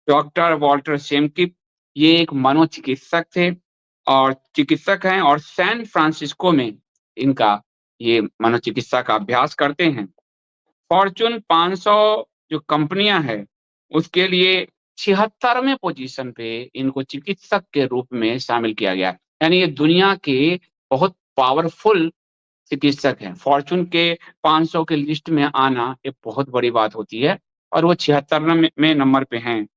Doctor Walter शेमकिप, ये एक मनोचिकित्सक थे और चिकित्सक हैं और सैन फ्रांसिस्को में इनका ये मनोचिकित्सा का अभ्यास करते हैं। फॉर्च्यून 500 जो कंपनियां हैं, उसके लिए 76वें पोजीशन पे इनको चिकित्सक के रूप में शामिल किया गया। यानी ये दुनिया के बहुत पावरफुल चिकित्सक हैं। फॉर्च्यून के 500 के लिस्ट में आना एक बहुत बड़ी बात होती है और वो 76वें नंबर पे हैं।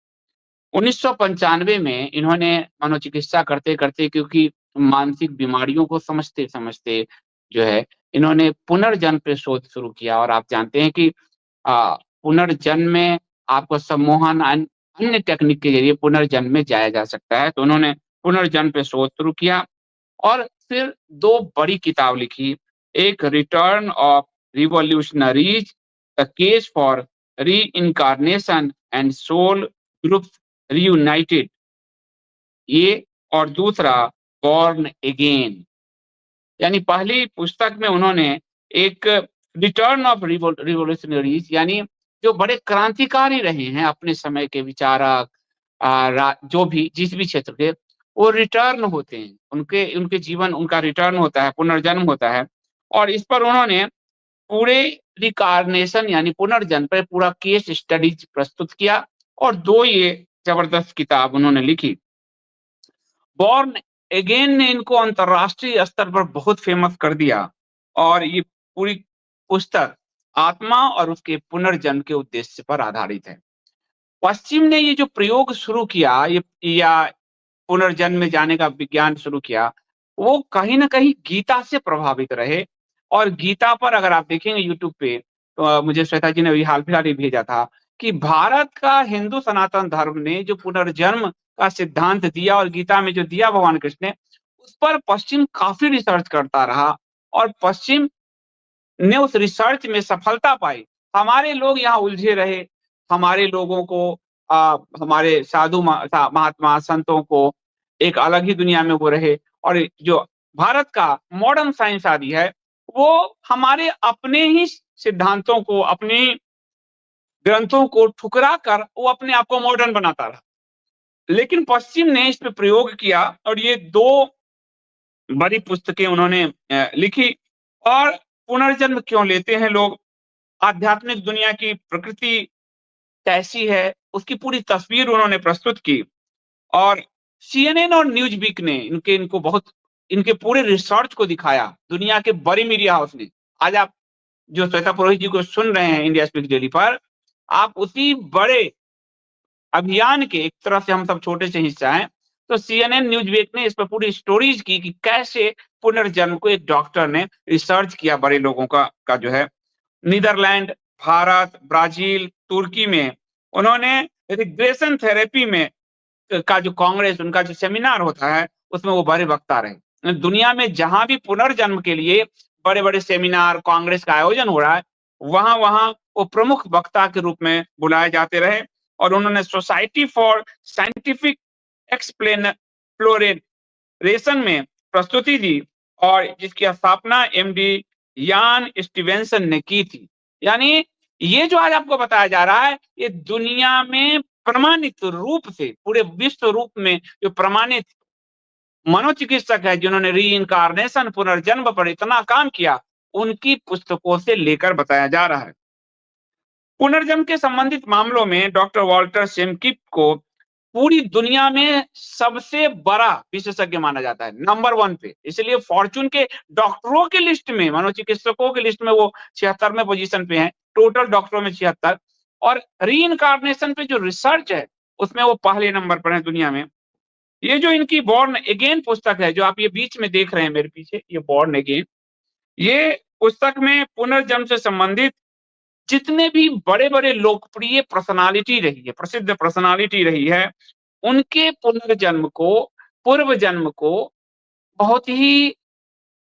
1995 में इन्होंने मनोचिकित्सा करते-करते, क्योंकि मानसिक बीमारियों को समझते-समझते जो है, इन्होंने पुनर्जन्म पे शोध शुरू किया और आप जानते हैं कि पुनर्जन्म में आपको सम्मोहन अन्य टेक्निक के ज़रिए पुनर्जन्म में जाया जा सकता है। तो उन्होंने पुनर्जन्म पे शोध शुरू किया और फिर 2 बड़ी किताब लिखी। एक return of revolutionaries, the case for reincarnation and soul groups reunited, ये, और दूसरा बॉर्न अगेन। यानी पहली पुस्तक में उन्होंने एक रिटर्न ऑफ रिवॉल्यूशनरीज़, यानी जो बड़े क्रांतिकारी रहे हैं अपने समय के विचारक, जो भी जिस भी क्षेत्र के, वो रिटर्न होते हैं। उनके उनके जीवन, उनका रिटर्न होता है, पुनर्जन्म होता है। और इस पर उन्होंने पूरे रिकार्नेशन यानी पुनर्जन्म पे पूरा केस स्टडीज प्रस्तुत किया और 2 ये जबरदस्त किताब उन्होंने लिखी। बॉर्न अगेन ने इनको अंतर्राष्ट्रीय स्तर पर बहुत फेमस कर दिया और ये पूरी पुस्तक आत्मा और उसके पुनर्जन्म के उद्देश्य पर आधारित है। पश्चिम ने ये जो प्रयोग शुरू किया, ये या पुनर्जन्म में जाने का विज्ञान शुरू किया, वो कहीं न कहीं गीता से प्रभावित रहे। और गीता पर अगर आप देखेंगे यूट्यूब पे, तो मुझे श्वेता जी ने अभी हाल-फिलहाल ही भेजा था कि भारत का हिंदू सनातन धर्म ने जो पुनर्जन्म का सिद्धांत दिया और गीता में जो दिया भगवान कृष्ण ने, उस पर पश्चिम काफ़ी रिसर्च करता रहा और पश्चिम ने उस रिसर्च में सफलता पाई। हमारे लोग यहाँ उलझे रहे, हमारे लोगों को हमारे साधु महात्मा संतों को एक अलग ही दुनिया में वो रहे और जो भारत का मॉडर्न साइंस आदि है, वो हमारे अपने ही सिद्धांतों को, अपने ग्रंथों को ठुकरा कर वो अपने आप को मॉडर्न बनाता रहा। लेकिन पश्चिम ने इस पे प्रयोग किया और ये 2 बड़ी पुस्तकें उन्होंने लिखी। और पुनर्जन्म क्यों लेते हैं लोग, आध्यात्मिक दुनिया की प्रकृति कैसी है, उसकी पूरी तस्वीर उन्होंने प्रस्तुत की। और सीएनएन और न्यूज़वीक ने इनको बहुत इनके पूरे रिसर्च को दिखाया, दुनिया के बड़े मीडिया हाउस ने। आज आप जो श्वेता पुरोहित जी को सुन रहे हैं इंडिया स्पीक डेली पर, आप उसी बड़े अभियान के एक तरह से हम सब छोटे से हिस्सा हैं। तो सीएनएन न्यूज़वीक ने इस पे पूरी स्टोरीज की कि कैसे पुनर्जन्म को एक डॉक्टर ने रिसर्च किया बड़े लोगों का जो है। नीदरलैंड, भारत, ब्राज़ील, तुर्की में उन्होंने रिग्रेशन थेरेपी में का जो कांग्रेस, उनका जो सेमिनार होता है, उसमें वो बड़े वक्ता रहे। दुनिया में जहाँ भी पुनर्जन्म के लिए बड़े-बड़े सेमिनार, कांग्रेस का आयोजन हो रहा है, वहाँ-वहाँ वो प्रमुख वक्ता के रूप में बुलाए जाते रहे और उन्होंने सोसाइटी फॉर साइंटिफिक एक्सप्लोरेशन में प्रस्तुति दी और जिसकी स्थापना एमडी यान स्टीवेंसन ने की थी। यानी ये जो आज आपको बताया जा रहा है, ये दुनिया में प्रमाणित रूप से, पूरे विश्व रूप में जो प्रमाणित मनोचिकित्सक है, जिन्होंने रीइन्कार्नेशन, पुनर्जन्म पर इतना काम किया, उनकी पुस्तकों से लेकर बताया जा रहा है। पुनर्जन्म के संबंधित मामलों में डॉक्टर वॉल्टर शेमकिप को पूरी दुनिया में सबसे बड़ा विशेषज्ञ माना जाता है, नंबर 1 पे। इसलिए फॉर्च्यून के डॉक्टरों की लिस्ट में, मनोचिकित्सकों की लिस्ट में वो 76वें पोजीशन पे हैं, टोटल डॉक्टरों में 76। और रीइन्कार्नेशन पे जो रिसर्च है, उसमें वो पहले नंबर पर हैं दुनिया में। ये जो इनकी बॉर्न अगेन पुस्तक है, जो आप ये बीच में देख रहे हैं मेरे पीछे, ये बॉर्न अगेन, ये पुस्तक में पुनर्जन्म से संबंधित जितने भी बड़े-बड़े लोकप्रिय पर्सनालिटी रही है, प्रसिद्ध पर्सनालिटी रही है, उनके पुनर्जन्म को, पूर्व जन्म को बहुत ही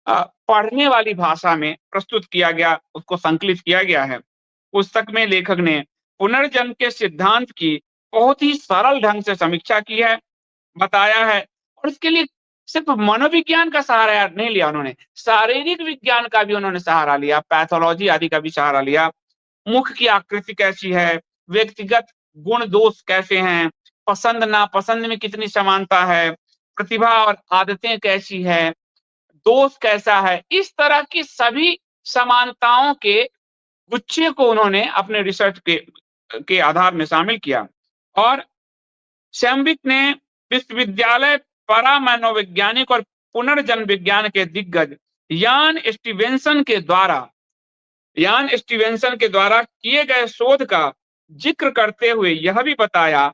पढ़ने वाली भाषा में प्रस्तुत किया गया, उसको संकलित किया गया है। पुस्तक में लेखक ने पुनर्जन्म के सिद्धांत की बहुत ही सरल ढंग से समीक्षा की है, बताया है और इसके लिए सिर्फ मनोविज्ञान का सहारा नहीं लिया उन्होंने, शारीरिक विज्ञान का भी उन्होंने सहारा लिया, पैथोलॉजी आदि का भी सहारा लिया। मुख की आकृति कैसी है, व्यक्तिगत गुण दोष कैसे हैं, पसंद नापसंद में कितनी समानता है, प्रतिभा और आदतें कैसी है, दोष कैसा है, इस तरह की सभी समानताओं के गुच्छे को उन्होंने अपने रिसर्च के आधार में शामिल किया। और शैम्बिक ने विश्वविद्यालय परामनोवैज्ञानिक और पुनर्जन्म विज्ञान के दिग्गज यान स्टीवेंसन के द्वारा किए गए शोध का जिक्र करते हुए यह भी बताया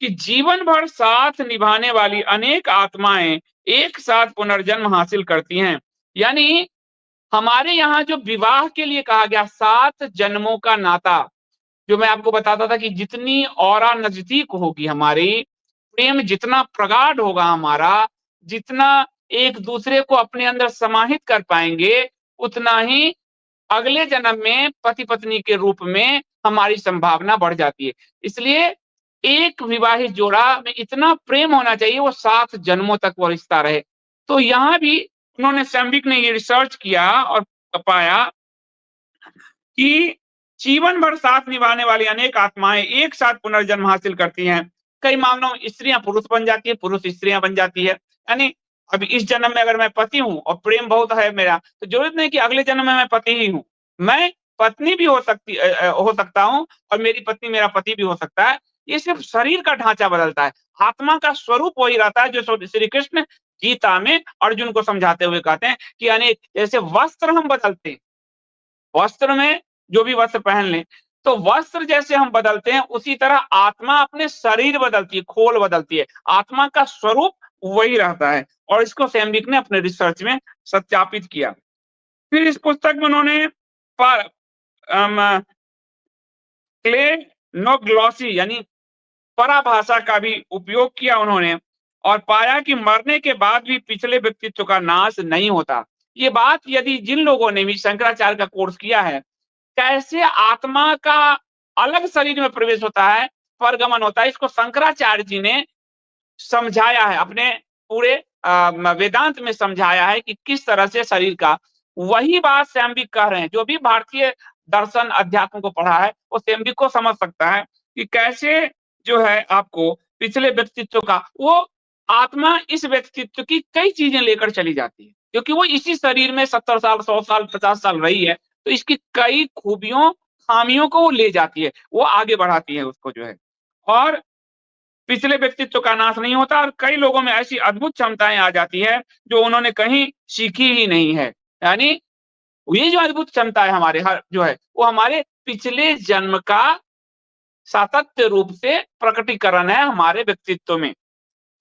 कि जीवन भर साथ निभाने वाली अनेक आत्माएं एक साथ पुनर्जन्म हासिल करती हैं। यानी हमारे यहाँ जो विवाह के लिए कहा गया 7 जन्मों का नाता, जो मैं आपको बताता था कि जितनी औरा नजदीक होगी हमारी, प्रेम जितना प्रगाढ़ होगा हमारा, जितना एक दूसरे को अपने अंदर समाहित कर पाएंगे, उतना ही अगले जन्म में पति पत्नी के रूप में हमारी संभावना बढ़ जाती है। इसलिए एक विवाहित जोड़ा में इतना प्रेम होना चाहिए वो 7 जन्मों तक वो रिश्ता रहे। तो यहाँ भी उन्होंने शैम्बिक ने ये रिसर्च किया और पाया कि जीवन भर साथ निभाने वाली अनेक आत्माएं एक साथ पुनर्जन्म हासिल करती हैं। कई मामलों में स्त्रियां पुरुष बन जाती है, पुरुष स्त्रियां बन जाती है। यानी अभी इस जन्म में अगर मैं पति हूँ और प्रेम बहुत है मेरा, तो जरूरत नहीं कि अगले जन्म में मैं पति ही हूँ, मैं पत्नी भी हो सकता हूँ और मेरी पत्नी मेरा पति भी हो सकता है। ये सिर्फ शरीर का ढांचा बदलता है, आत्मा का स्वरूप वही रहता है, जो श्री कृष्ण गीता में अर्जुन को समझाते हुए कहते हैं कि यानी जैसे वस्त्र हम बदलते हैं, वस्त्र में जो भी वस्त्र पहन लें, तो वस्त्र जैसे हम बदलते हैं उसी तरह आत्मा अपने शरीर बदलती है, खोल बदलती है, आत्मा का स्वरूप वही रहता है। और इसको शैम्बिक ने अपने रिसर्च में सत्यापित किया। फिर इस पुस्तक में उन्होंने क्लेनोग्लॉसी यानी पराभाषा का भी उपयोग किया उन्होंने, और पाया कि मरने के बाद भी पिछले व्यक्तित्व का नाश नहीं होता। ये बात यदि जिन लोगों ने भी शंकराचार्य का कोर्स किया है, कैसे आत्मा का अलग शरीर में प्रवेश होता है, परगमन होता है, इसको शंकराचार्य जी ने समझाया है, अपने पूरे वेदांत में समझाया है कि किस तरह से शरीर का। वही बात शैम्बिक कह रहे हैं, जो भी भारतीय दर्शन अध्यात्म को पढ़ा है वो शैम्बिक को समझ सकता है कि कैसे जो है आपको पिछले व्यक्तित्व का वो आत्मा इस व्यक्तित्व की कई चीजें लेकर चली जाती है, क्योंकि वो इसी शरीर में 70 साल 100 साल 50 साल रही है, तो इसकी कई खूबियों खामियों को वो ले जाती है, वो आगे बढ़ाती है उसको जो है। और पिछले व्यक्तित्व का नाश नहीं होता और कई लोगों में ऐसी अद्भुत क्षमताएं आ जाती है जो उन्होंने कहीं सीखी ही नहीं है। यानी ये जो अद्भुत क्षमता है हमारे हर जो है वो हमारे पिछले जन्म का सातत्य रूप से प्रकटीकरण है हमारे व्यक्तित्व में।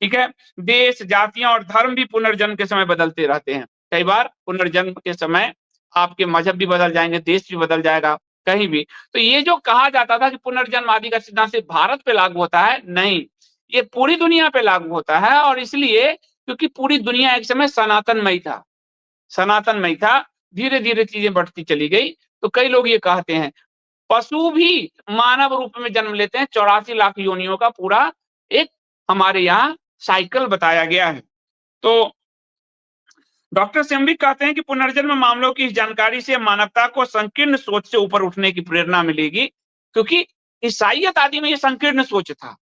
ठीक है, देश जातियां और धर्म भी पुनर्जन्म के समय बदलते रहते हैं। कई बार पुनर्जन्म के समय आपके मजहब भी बदल जाएंगे, देश भी बदल जाएगा कहीं भी। तो ये जो कहा जाता था कि पुनर्जन्म आदि का सिद्धांत सिर्फ भारत पे लागू होता है, नहीं, ये पूरी दुनिया पे लागू होता है। और इसलिए क्योंकि पूरी दुनिया एक समय सनातनमय था, धीरे धीरे चीजें बढ़ती चली गई। तो कई लोग ये कहते हैं पशु भी मानव रूप में जन्म लेते हैं, 84 लाख योनियों का पूरा एक हमारे यहाँ साइकिल बताया गया है। तो डॉक्टर शैम्बिक कहते हैं कि पुनर्जन्म मामलों की इस जानकारी से मानवता को संकीर्ण सोच से ऊपर उठने की प्रेरणा मिलेगी, क्योंकि ईसाईयत आदि में ये संकीर्ण सोच था,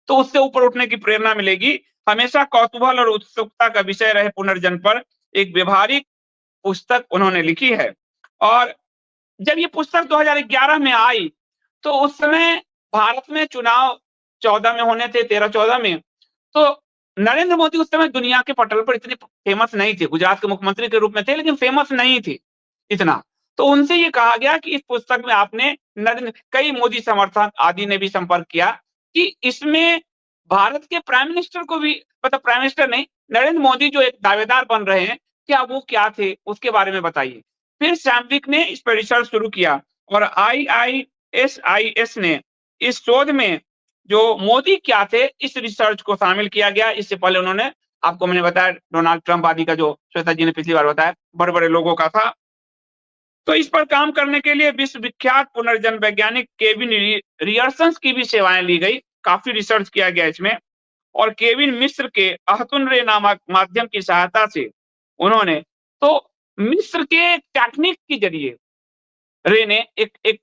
तो उससे ऊपर उठने की प्रेरणा मिलेगी। हमेशा कौतूहल और उत्सुकता का विषय रहे पुनर्जन्म पर एक व्यवहारिक पुस्तक उन्होंने लिखी है। और जब ये पुस्तक 2011 में आई, तो उस समय भारत में चुनाव 14 में होने थे, 13-14 में। तो नरेंद्र मोदी उस समय दुनिया के पटल पर इतने फेमस नहीं थे, गुजरात के मुख्यमंत्री के रूप में थे, लेकिन फेमस नहीं थे इतना। तो उनसे ये कहा गया कि इस पुस्तक में आपने कई मोदी समर्थक आदि ने भी संपर्क किया कि इसमें भारत के प्राइम मिनिस्टर को भी, मतलब प्राइम मिनिस्टर नहीं, नरेंद्र मोदी जो एक दावेदार बन रहे हैं, क्या वो क्या थे उसके बारे में बताइए। फिर शैम्बिक ने इस पर रिसर्च शुरू किया और IISIS ने इस शोध में जो मोदी क्या थे इस रिसर्च को शामिल किया गया। इससे पहले उन्होंने, आपको मैंने बताया, डोनाल्ड ट्रंप आदि का, जो श्वेता जी ने पिछली बार बताया, बड़े बड़े लोगों का था। तो इस पर काम करने के लिए विश्वविख्यात पुनर्जन्म वैज्ञानिक केविन रियर्सन की भी सेवाएं ली गई, काफी रिसर्च किया गया इसमें। और केविन मिस्र के अहतुन रे नामक माध्यम की सहायता से उन्होंने, तो मिस्र के टेक्निक के जरिए रे ने एक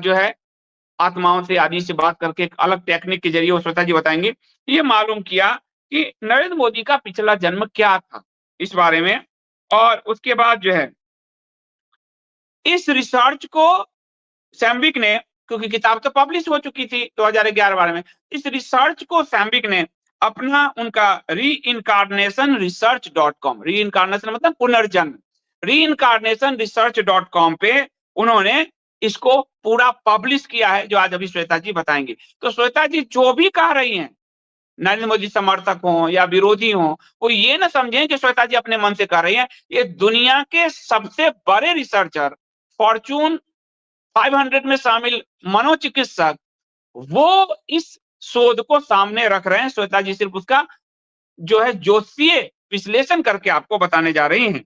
जो है आत्माओं से आदि से बात करके एक अलग टेक्निक के ज़रिए वो श्वेता जी बताएँगे। ये मालूम किया कि नरेंद्र मोदी का पिछला जन्म क्या था, इस बारे में और उसके बाद जो है इस रिसर्च को सैम्विक ने क्योंकि किताब तो पब्लिश हो चुकी थी 2011-12 में, इस रिसर्च को सैम्विक ने अपना उनका reincarnationresearch.com मतलब पुनर्जन्म, reincarnationresearch.com पे उन्होंने इसको पूरा पब्लिश किया है, जो आज अभी श्वेता जी बताएँगी। तो श्वेता जी जो भी कह रही हैं, नरेंद्र मोदी समर्थक हों या विरोधी हों, वो ये ना समझें कि श्वेता जी अपने मन से कह रही हैं। ये दुनिया के सबसे बड़े रिसर्चर, फॉर्च्यून 500 में शामिल मनोचिकित्सक, वो इस शोध को सामने रख रहे हैं। श्वेता जी सिर्फ उसका जो है ज्योतिषीय विश्लेषण करके आपको बताने जा रही हैं।